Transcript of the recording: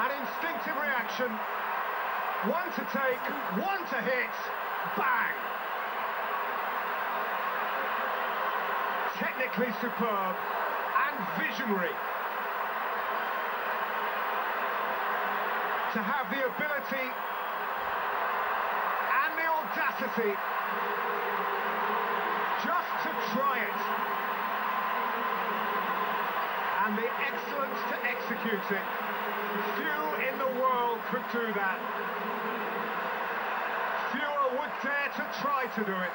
An instinctive reaction. One to take, one to hit. Bang! Technically superb and visionary. To have the ability and the audacity just to try it. And the excellence to execute it. Few in the world could do that. Fewer would dare to try to do it.